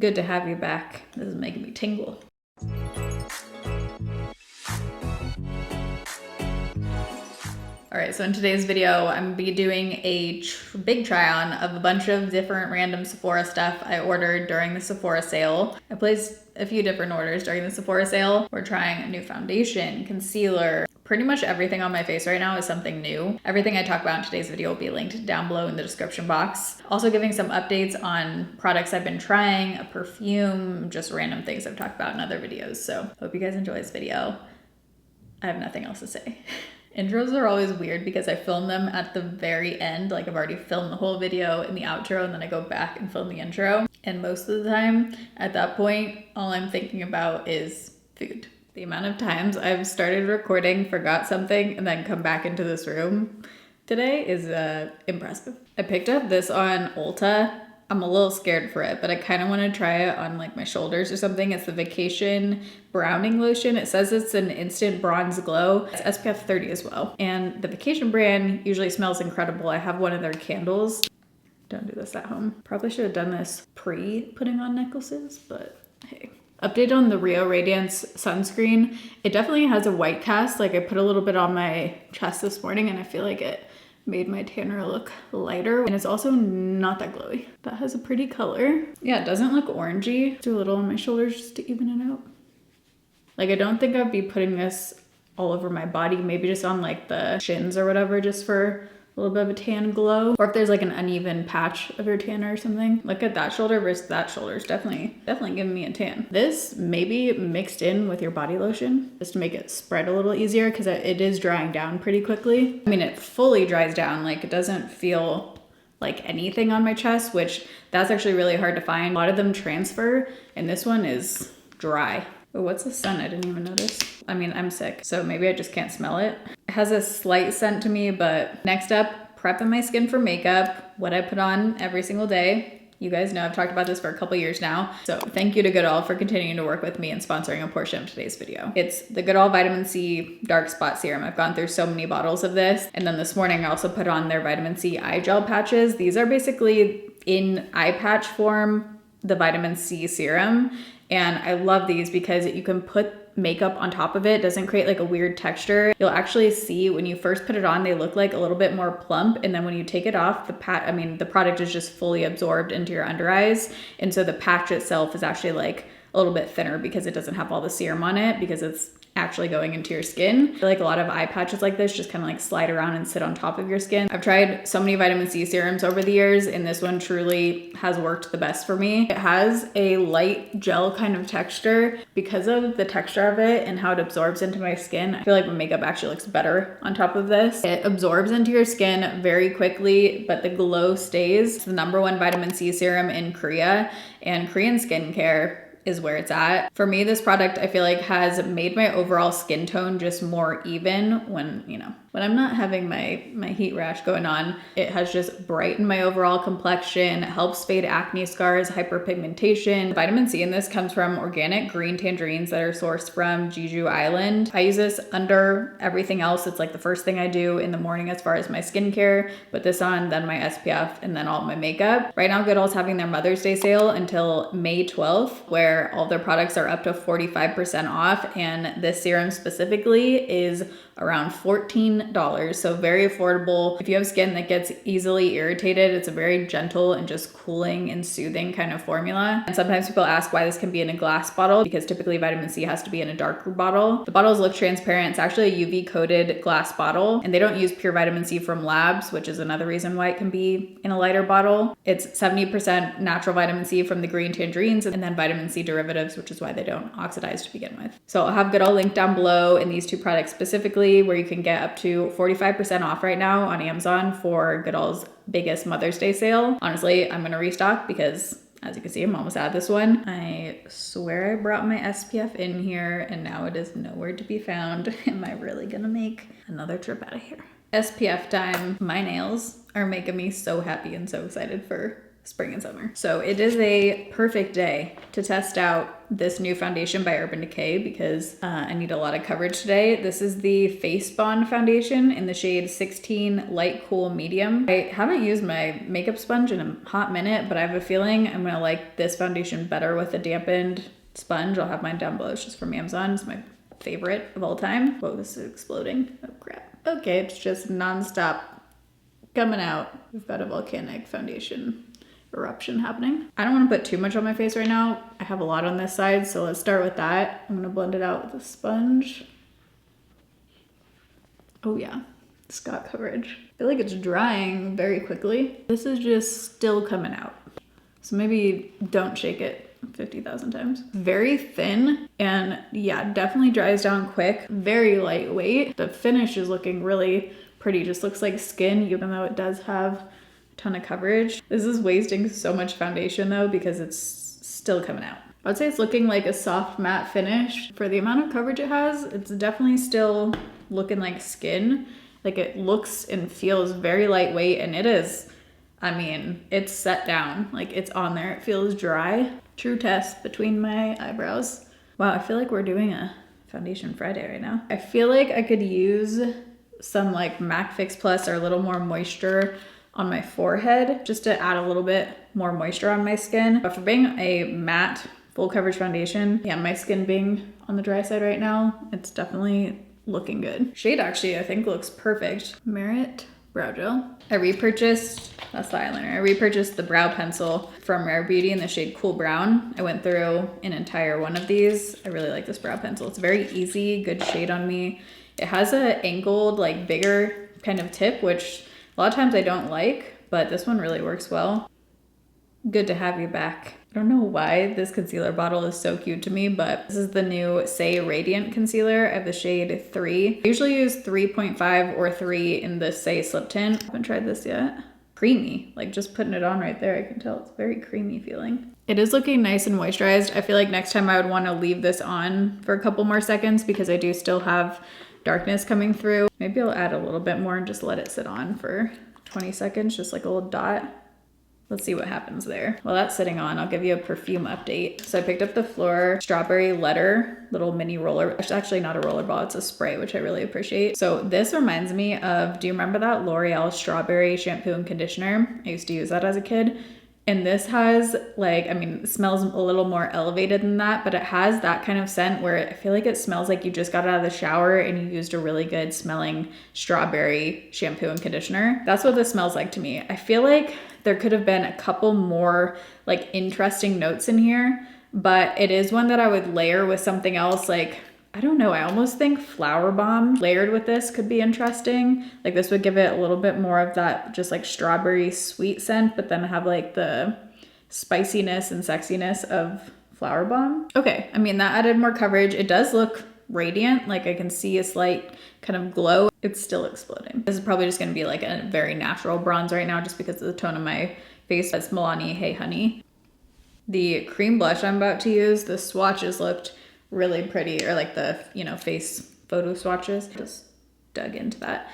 Good to have you back. This is making me tingle. All right, so in today's video, I'm gonna be doing a big try on of a bunch of different random Sephora stuff I ordered during the Sephora sale. I placed a few different orders during the Sephora sale. We're trying a new foundation, concealer. Pretty much everything on my face right now is something new. Everything I talk about in today's video will be linked down below in the description box. Also giving some updates on products I've been trying, a perfume, just random things I've talked about in other videos. So hope you guys enjoy this video. I have nothing else to say. Intros are always weird because I film them at the very end. Like I've already filmed the whole video in the outro and then I go back and film the intro. And most of the time at that point, all I'm thinking about is food. The amount of times I've started recording, forgot something, and then come back into this room today is impressive. I picked up this on Ulta. I'm a little scared for it, but I kind of want to try it on like my shoulders or something. It's the Vacation Browning Lotion. It says it's an instant bronze glow. It's SPF 30 as well. And the Vacation brand usually smells incredible. I have one of their candles. Don't do this at home. Probably should have done this pre-putting on necklaces, but hey. Update on the Rio Radiance sunscreen. It definitely has a white cast. Like I put a little bit on my chest this morning and I feel like it made my tanner look lighter, and it's also not that glowy. That has a pretty color. Yeah, it doesn't look orangey. Do a little on my shoulders just to even it out. Like I don't think I'd be putting this all over my body, maybe just on like the shins or whatever, just for a little bit of a tan glow. Or if there's like an uneven patch of your tan or something. Look at that shoulder versus that shoulder. It's definitely giving me a tan. This maybe mixed in with your body lotion just to make it spread a little easier because it is drying down pretty quickly. I mean, it fully dries down. Like it doesn't feel like anything on my chest, which that's actually really hard to find. A lot of them transfer and this one is dry. Oh, what's the scent? I didn't even notice. I mean, I'm sick, so maybe I just can't smell it. It has a slight scent to me, but next up, prepping my skin for makeup, what I put on every single day. You guys know I've talked about this for a couple years now. So thank you to Goodall for continuing to work with me and sponsoring a portion of today's video. It's the Goodall Vitamin C Dark Spot Serum. I've gone through so many bottles of this. And then this morning I also put on their Vitamin C eye gel patches. These are basically in eye patch form, the Vitamin C serum. And I love these because you can put makeup on top of it. It doesn't create like a weird texture. You'll actually see when you first put it on, they look like a little bit more plump. And then when you take it off, the product is just fully absorbed into your under eyes. And so the patch itself is actually like a little bit thinner because it doesn't have all the serum on it because it's actually going into your skin. I feel like a lot of eye patches like this just kind of like slide around and sit on top of your skin. I've tried so many vitamin C serums over the years and this one truly has worked the best for me. It has a light gel kind of texture because of the texture of it and how it absorbs into my skin. I feel like my makeup actually looks better on top of this. It absorbs into your skin very quickly, but the glow stays. It's the #1 vitamin C serum in Korea, and Korean skincare is where it's at. For me, this product I feel like has made my overall skin tone just more even when I'm not having my heat rash going on. It has just brightened my overall complexion, helps fade acne scars, hyperpigmentation. Vitamin C in this comes from organic green tangerines that are sourced from Jeju Island. I use this under everything else. It's like the first thing I do in the morning as far as my skincare. Put this on, then my SPF, and then all my makeup. Right now, Goodall's having their Mother's Day sale until May 12th, where all their products are up to 45% off. And this serum specifically is around $14, so very affordable. If you have skin that gets easily irritated, it's a very gentle and just cooling and soothing kind of formula. And sometimes people ask why this can be in a glass bottle because typically vitamin C has to be in a darker bottle. The bottles look transparent. It's actually a UV coated glass bottle and they don't use pure vitamin C from labs, which is another reason why it can be in a lighter bottle. It's 70% natural vitamin C from the green tangerines and then vitamin C derivatives, which is why they don't oxidize to begin with. So I'll have Goodall linked down below in these two products specifically, where you can get up to 45% off right now on Amazon for Goodall's biggest Mother's Day sale. Honestly, I'm gonna restock because as you can see, I'm almost out of this one. I swear I brought my SPF in here and now it is nowhere to be found. Am I really gonna make another trip out of here? SPF time. My nails are making me so happy and so excited for spring and summer. So it is a perfect day to test out this new foundation by Urban Decay because I need a lot of coverage today. This is the Face Bond foundation in the shade 16 Light Cool Medium. I haven't used my makeup sponge in a hot minute, but I have a feeling I'm gonna like this foundation better with a dampened sponge. I'll have mine down below. It's just from Amazon. It's my favorite of all time. Whoa, this is exploding. Oh crap. Okay, it's just nonstop coming out. We've got a volcanic foundation eruption happening. I don't want to put too much on my face right now. I have a lot on this side, so let's start with that. I'm gonna blend it out with a sponge. Oh yeah, it's got coverage. I feel like it's drying very quickly. This is just still coming out. So maybe don't shake it 50,000 times. Very thin and yeah, definitely dries down quick. Very lightweight. The finish is looking really pretty. Just looks like skin, even though it does have ton of coverage. This is wasting so much foundation though because it's still coming out. I would say it's looking like a soft matte finish. For the amount of coverage it has, it's definitely still looking like skin. Like it looks and feels very lightweight, and it is, I mean, it's set down. Like it's on there, it feels dry. True test between my eyebrows. Wow, I feel like we're doing a foundation Friday right now. I feel like I could use some like MAC Fix Plus or a little more moisture on my forehead just to add a little bit more moisture on my skin. But for being a matte full coverage foundation, yeah, my skin being on the dry side right now, it's definitely looking good. Shade actually I think looks perfect. Merit brow gel. I repurchased, that's the eyeliner. I repurchased the brow pencil from Rare Beauty in the shade Cool Brown. I went through an entire one of these. I really like this brow pencil. It's very easy, good shade on me. It has a angled, like bigger kind of tip, which a lot of times I don't like, but this one really works well. Good to have you back. I don't know why this concealer bottle is so cute to me, but this is the new Saie Radiant Concealer. I have the shade 3. I usually use 3.5 or 3 in the Saie Slip Tint. I haven't tried this yet. Creamy, like just putting it on right there, I can tell it's very creamy feeling. It is looking nice and moisturized. I feel like next time I would want to leave this on for a couple more seconds because I do still have darkness coming through. Maybe I'll add a little bit more and just let it sit on for 20 seconds, just like a little dot. Let's see what happens there. While that's sitting on, I'll give you a perfume update. So I picked up the Fleur Strawberry Letter little mini roller. It's actually not a roller ball, it's a spray, which I really appreciate. So this reminds me of, do you remember that L'Oreal Strawberry shampoo and conditioner? I used to use that as a kid. And this has like, I mean, it smells a little more elevated than that, but it has that kind of scent where I feel like it smells like you just got out of the shower and you used a really good smelling strawberry shampoo and conditioner. That's what this smells like to me. I feel like there could have been a couple more like interesting notes in here, but it is one that I would layer with something else. Like, I don't know, I almost think Flower Bomb layered with this could be interesting. Like this would give it a little bit more of that just like strawberry sweet scent, but then have like the spiciness and sexiness of Flower Bomb. Okay, I mean that added more coverage. It does look radiant, like I can see a slight kind of glow. It's still exploding. This is probably just gonna be like a very natural bronze right now just because of the tone of my face. It's Milani Hey Honey. The cream blush I'm about to use, the swatches looked really pretty, or like the, you know, face photo swatches. Just dug into that.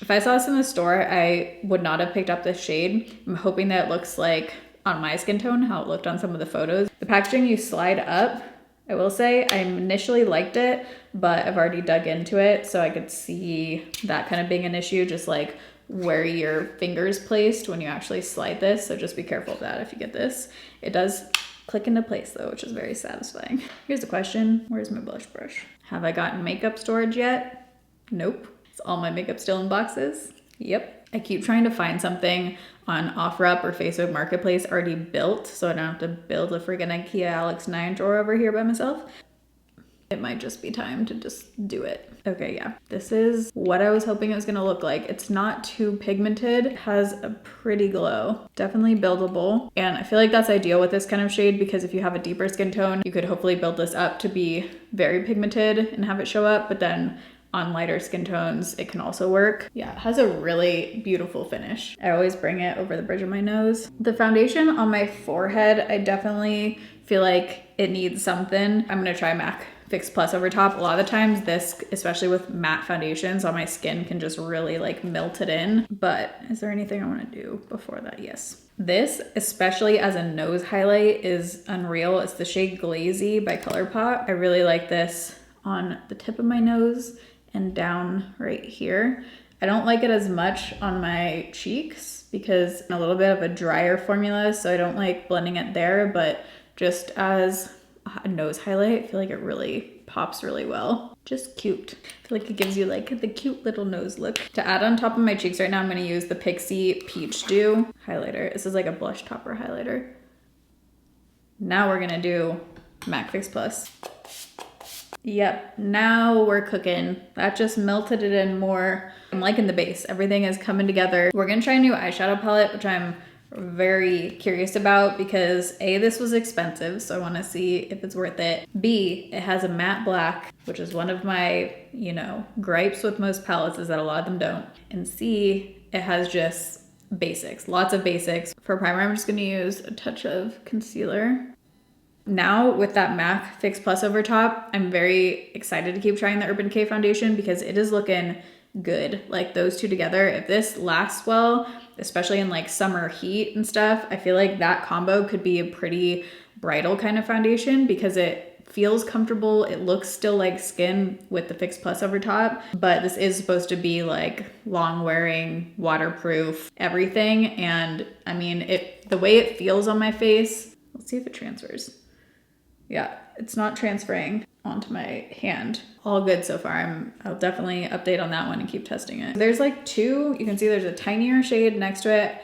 If I saw this in the store, I would not have picked up this shade. I'm hoping that it looks like on my skin tone, how it looked on some of the photos. The packaging, you slide up. I will say I initially liked it, but I've already dug into it, so I could see that kind of being an issue, just like where your finger's placed when you actually slide this. So just be careful of that if you get this. It does click into place though, which is very satisfying. Here's the question, where's my blush brush? Have I gotten makeup storage yet? Nope. Is all my makeup still in boxes? Yep. I keep trying to find something on OfferUp or Facebook Marketplace already built so I don't have to build a friggin' IKEA Alex 9 drawer over here by myself. It might just be time to just do it. Okay, yeah. This is what I was hoping it was gonna look like. It's not too pigmented. It has a pretty glow. Definitely buildable. And I feel like that's ideal with this kind of shade because if you have a deeper skin tone, you could hopefully build this up to be very pigmented and have it show up, but then on lighter skin tones, it can also work. Yeah, it has a really beautiful finish. I always bring it over the bridge of my nose. The foundation on my forehead, I definitely feel like it needs something. I'm gonna try MAC Fix Plus over top. A lot of the times this, especially with matte foundations on my skin, can just really like melt it in. But is there anything I want to do before that? Yes. This, especially as a nose highlight, is unreal. It's the shade Glazy by ColourPop. I really like this on the tip of my nose and down right here. I don't like it as much on my cheeks because I'm a little bit of a drier formula, so I don't like blending it there, but just as a nose highlight, I feel like it really pops really well. Just cute. I feel like it gives you like the cute little nose look. To add on top of my cheeks right now, I'm gonna use the Pixi Peach Dew highlighter. This is like a blush topper highlighter. Now we're gonna do MAC Fix Plus. Yep, now we're cooking. That just melted it in more. I'm liking the base. Everything is coming together. We're gonna try a new eyeshadow palette, which I'm very curious about because A, this was expensive, so I wanna see if it's worth it. B, it has a matte black, which is one of my, you know, gripes with most palettes is that a lot of them don't. And C, it has just basics, lots of basics. For primer, I'm just gonna use a touch of concealer. Now with that MAC Fix Plus over top, I'm very excited to keep trying the Urban Decay foundation because it is looking good. Like those two together, if this lasts well, especially in like summer heat and stuff, I feel like that combo could be a pretty bridal kind of foundation because it feels comfortable. It looks still like skin with the Fix Plus over top, but this is supposed to be like long wearing, waterproof, everything. And I mean, the way it feels on my face, let's see if it transfers. Yeah, it's not transferring onto my hand. All good so far. I'll definitely update on that one and keep testing it. There's like two, you can see there's a tinier shade next to it.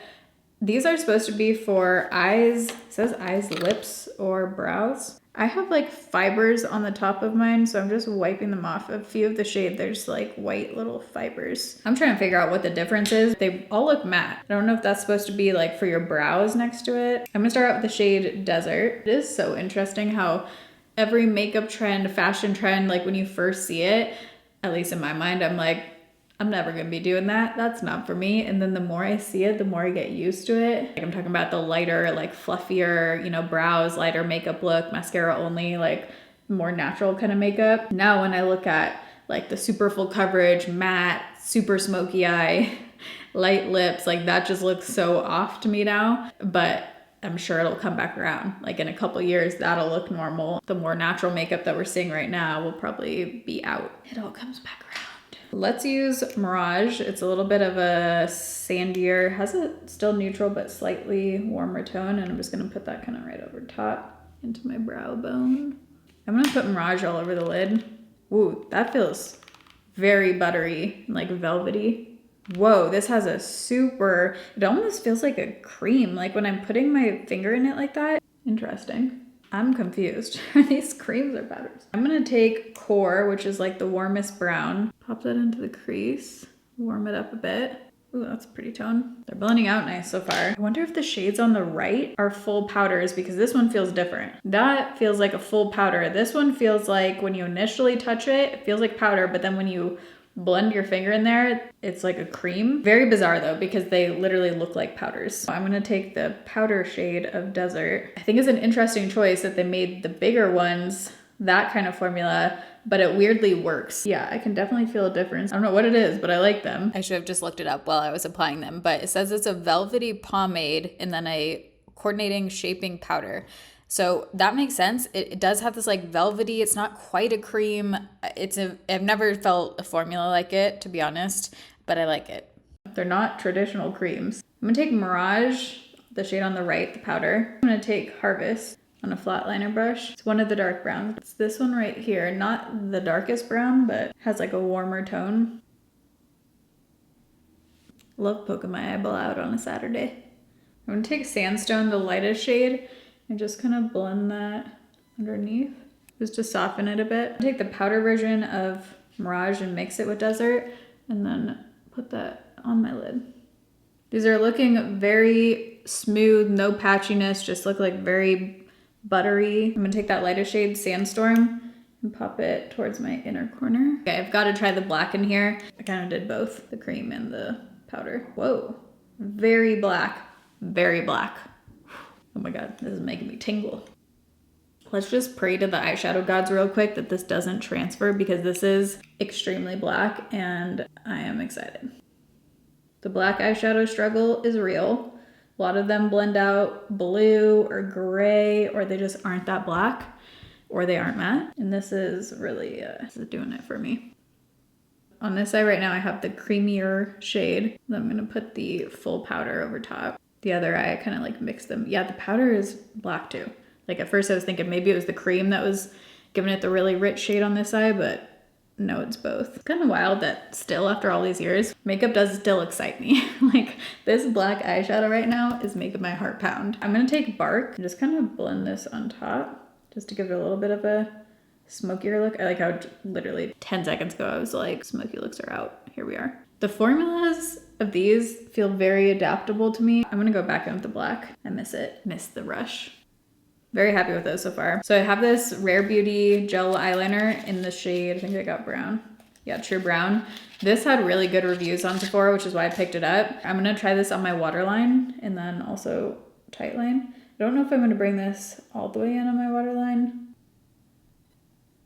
These are supposed to be for eyes, it says eyes, lips, or brows. I have like fibers on the top of mine, so I'm just wiping them off. A few of the shade, there's like white little fibers. I'm trying to figure out what the difference is. They all look matte. I don't know if that's supposed to be like for your brows next to it. I'm gonna start out with the shade Desert. It is so interesting how every makeup trend, fashion trend, like when you first see it, at least in my mind, I'm like, I'm never gonna be doing that. That's not for me. And then the more I see it, the more I get used to it. Like I'm talking about the lighter, like fluffier, you know, brows, lighter makeup look, mascara only, like more natural kind of makeup. Now when I look at like the super full coverage, matte, super smoky eye, light lips, like that just looks so off to me now. But I'm sure it'll come back around. Like in a couple years, that'll look normal. The more natural makeup that we're seeing right now will probably be out. It all comes back around. Let's use Mirage. It's a little bit of a sandier, has a still neutral but slightly warmer tone, and I'm just gonna put that kind of right over top into my brow bone. I'm gonna put Mirage all over the lid. Ooh, that feels very buttery, like velvety. Whoa, this has a super, it almost feels like a cream, like when I'm putting my finger in it like that. Interesting. I'm confused. Are these creams or powders? I'm gonna take Core, which is like the warmest brown, pop that into the crease, warm it up a bit. Ooh, that's a pretty tone. They're blending out nice so far. I wonder if the shades on the right are full powders because this one feels different. That feels like a full powder. This one feels like when you initially touch it, it feels like powder, but then when you blend your finger in there, it's like a cream. Very bizarre though, because they literally look like powders. So I'm gonna take the powder shade of Desert. I think it's an interesting choice that they made the bigger ones that kind of formula, but it weirdly works. Yeah, I can definitely feel a difference. I don't know what it is, but I like them. I should have just looked it up while I was applying them, but it says it's a velvety pomade and then a coordinating shaping powder. So that makes sense. It does have this like velvety, it's not quite a cream. I've never felt a formula like it, to be honest, but I like it. They're not traditional creams. I'm gonna take Mirage, the shade on the right, the powder. I'm gonna take Harvest on a flat liner brush. It's one of the dark browns. It's this one right here, not the darkest brown, but has like a warmer tone. Love poking my eyeball out on a Saturday. I'm gonna take Sandstone, the lightest shade, and just kind of blend that underneath, just to soften it a bit. Take the powder version of Mirage and mix it with Desert, and then put that on my lid. These are looking very smooth, no patchiness, just look like very buttery. I'm gonna take that lightest shade, Sandstorm, and pop it towards my inner corner. Okay, I've gotta try the black in here. I kind of did both, the cream and the powder. Whoa, very black, very black. Oh my God, this is making me tingle. Let's just pray to the eyeshadow gods real quick that this doesn't transfer, because this is extremely black and I am excited. The black eyeshadow struggle is real. A lot of them blend out blue or gray, or they just aren't that black, or they aren't matte. And this is really this is doing it for me. On this eye right now, I have the creamier shade. Then I'm gonna put the full powder over top. The other eye, I kind of like mix them. Yeah, the powder is black too. Like at first I was thinking maybe it was the cream that was giving it the really rich shade on this eye, but no, it's both. It's kind of wild that still after all these years, makeup does still excite me. Like this black eyeshadow right now is making my heart pound. I'm gonna take Bark and just kind of blend this on top just to give it a little bit of a smokier look. I like how literally 10 seconds ago I was like, smoky looks are out. Here we are. The formulas of these feel very adaptable to me. I'm gonna go back in with the black. I miss it. Miss the rush. Very happy with those so far. So I have this Rare Beauty gel eyeliner in the shade, I think I got brown. Yeah, True Brown. This had really good reviews on Sephora, which is why I picked it up. I'm gonna try this on my waterline and then also tight line. I don't know if I'm gonna bring this all the way in on my waterline.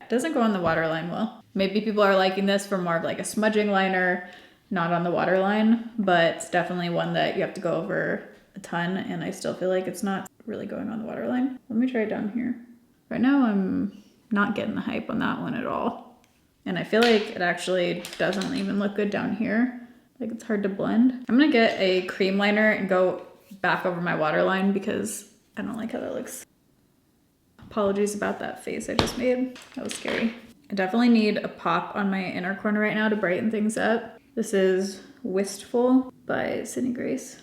It doesn't go on the waterline well. Maybe people are liking this for more of like a smudging liner, not on the waterline, but it's definitely one that you have to go over a ton, and I still feel like it's not really going on the waterline. Let me try it down here. Right now I'm not getting the hype on that one at all. And I feel like it actually doesn't even look good down here. Like it's hard to blend. I'm gonna get a cream liner and go back over my waterline because I don't like how that looks. Apologies about that face I just made. That was scary. I definitely need a pop on my inner corner right now to brighten things up. This is Wistful by Sydney Grace.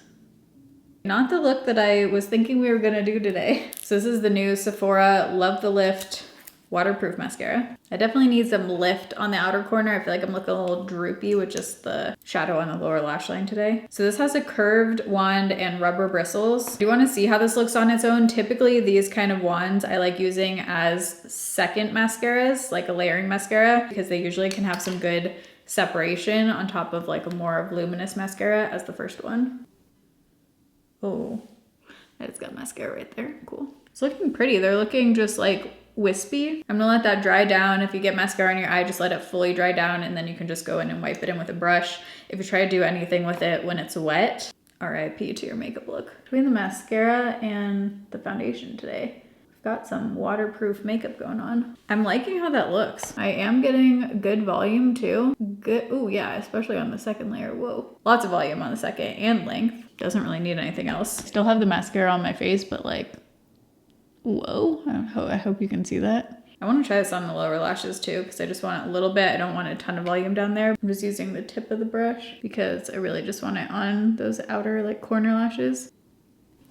Not the look that I was thinking we were gonna do today. So this is the new Sephora Love the Lift waterproof mascara. I definitely need some lift on the outer corner. I feel like I'm looking a little droopy with just the shadow on the lower lash line today. So this has a curved wand and rubber bristles. Do you wanna see how this looks on its own? Typically these kind of wands I like using as second mascaras, like a layering mascara, because they usually can have some good separation on top of like a more voluminous mascara as the first one. Oh, I just got mascara right there. Cool. It's looking pretty. They're looking just like wispy. I'm gonna let that dry down. If you get mascara on your eye, just let it fully dry down and then you can just go in and wipe it in with a brush. If you try to do anything with it when it's wet, RIP to your makeup look. Between the mascara and the foundation today, I've got some waterproof makeup going on. I'm liking how that looks. I am getting good volume too. Good, oh yeah, especially on the second layer. Whoa. Lots of volume on the second and length. Doesn't really need anything else. Still have the mascara on my face, but like, whoa. I hope you can see that. I want to try this on the lower lashes too, because I just want it a little bit. I don't want a ton of volume down there. I'm just using the tip of the brush because I really just want it on those outer like corner lashes.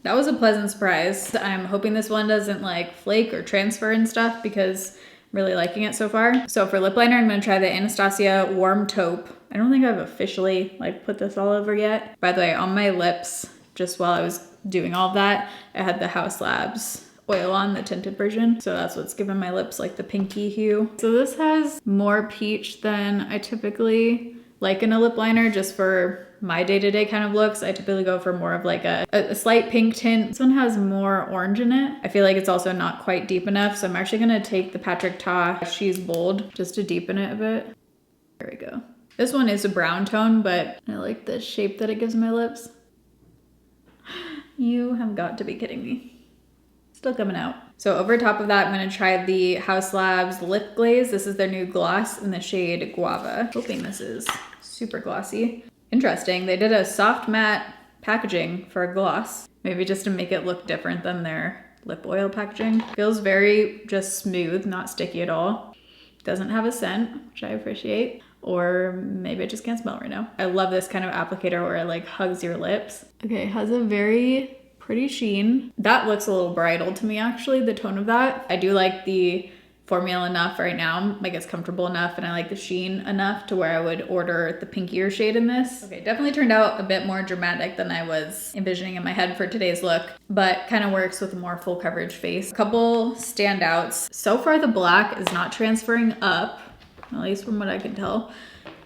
That was a pleasant surprise. I'm hoping this one doesn't like flake or transfer and stuff because I'm really liking it so far. So for lip liner, I'm gonna try the Anastasia Warm Taupe. I don't think I've officially like put this all over yet. By the way, on my lips, just while I was doing all of that, I had the House Labs oil on, the tinted version. So that's what's giving my lips like the pinky hue. So this has more peach than I typically like in a lip liner, just for my day-to-day kind of looks. I typically go for more of like a slight pink tint. This one has more orange in it. I feel like it's also not quite deep enough. So I'm actually gonna take the Patrick Ta She's Bold just to deepen it a bit. There we go. This one is a brown tone, but I like the shape that it gives my lips. You have got to be kidding me. Still coming out. So over top of that, I'm gonna try the House Labs Lip Glaze. This is their new gloss in the shade Guava. Hoping this is super glossy. Interesting, they did a soft matte packaging for a gloss. Maybe just to make it look different than their lip oil packaging. Feels very just smooth, not sticky at all. Doesn't have a scent, which I appreciate. Or maybe I just can't smell right now. I love this kind of applicator where it like hugs your lips. Okay, it has a very pretty sheen. That looks a little bridal to me actually, the tone of that. I do like the formula enough right now, like it's comfortable enough, and I like the sheen enough to where I would order the pinkier shade in this. Okay, definitely turned out a bit more dramatic than I was envisioning in my head for today's look, but kind of works with a more full coverage face. A couple standouts. So far the black is not transferring up, at least from what I can tell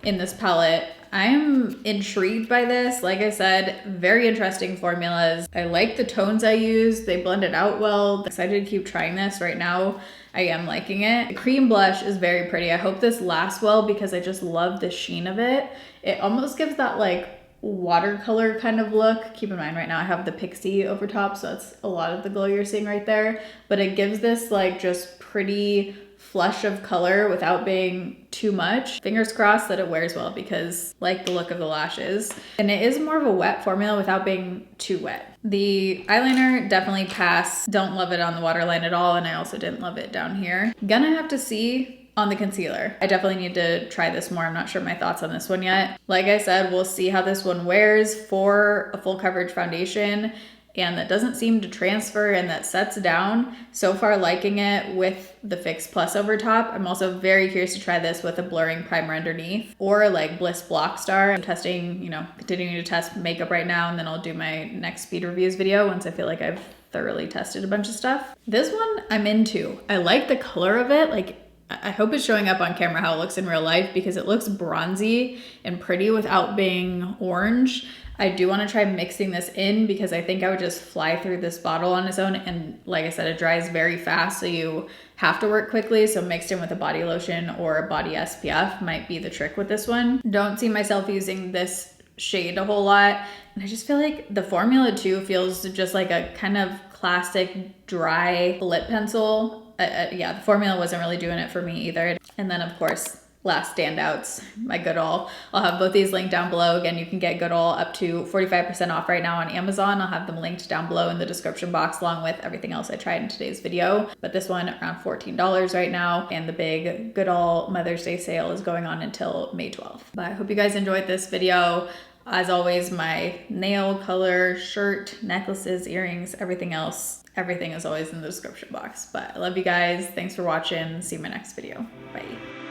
in this palette. I'm intrigued by this. Like I said, very interesting formulas. I like the tones I use. They blend it out well. I'm excited to keep trying this right now. I am liking it. The cream blush is very pretty. I hope this lasts well because I just love the sheen of it. It almost gives that like watercolor kind of look. Keep in mind right now I have the Pixie over top, so that's a lot of the glow you're seeing right there. But it gives this like just pretty flush of color without being too much. Fingers crossed that it wears well because I like the look of the lashes. And it is more of a wet formula without being too wet. The eyeliner, definitely pass. Don't love it on the waterline at all, and I also didn't love it down here. Gonna have to see on the concealer. I definitely need to try this more. I'm not sure my thoughts on this one yet. Like I said, we'll see how this one wears for a full coverage foundation, and that doesn't seem to transfer and that sets down. So far liking it with the Fix Plus over top. I'm also very curious to try this with a blurring primer underneath or like Bliss Block Star. I'm testing, you know, continuing to test makeup right now, and then I'll do my next speed reviews video once I feel like I've thoroughly tested a bunch of stuff. This one I'm into. I like the color of it. Like, I hope it's showing up on camera how it looks in real life because it looks bronzy and pretty without being orange. I do want to try mixing this in because I think I would just fly through this bottle on its own. And like I said, it dries very fast, so you have to work quickly. So mixed in with a body lotion or a body SPF might be the trick with this one. Don't see myself using this shade a whole lot. And I just feel like the formula too feels just like a kind of classic dry lip pencil. Yeah, the formula wasn't really doing it for me either. And then of course, last standouts, my Goodall. I'll have both these linked down below. Again, you can get Goodall up to 45% off right now on Amazon. I'll have them linked down below in the description box along with everything else I tried in today's video. But this one around $14 right now, and the big Goodall Mother's Day sale is going on until May 12th. But I hope you guys enjoyed this video. As always, my nail color, shirt, necklaces, earrings, everything else, everything is always in the description box. But I love you guys. Thanks for watching. See you in my next video. Bye.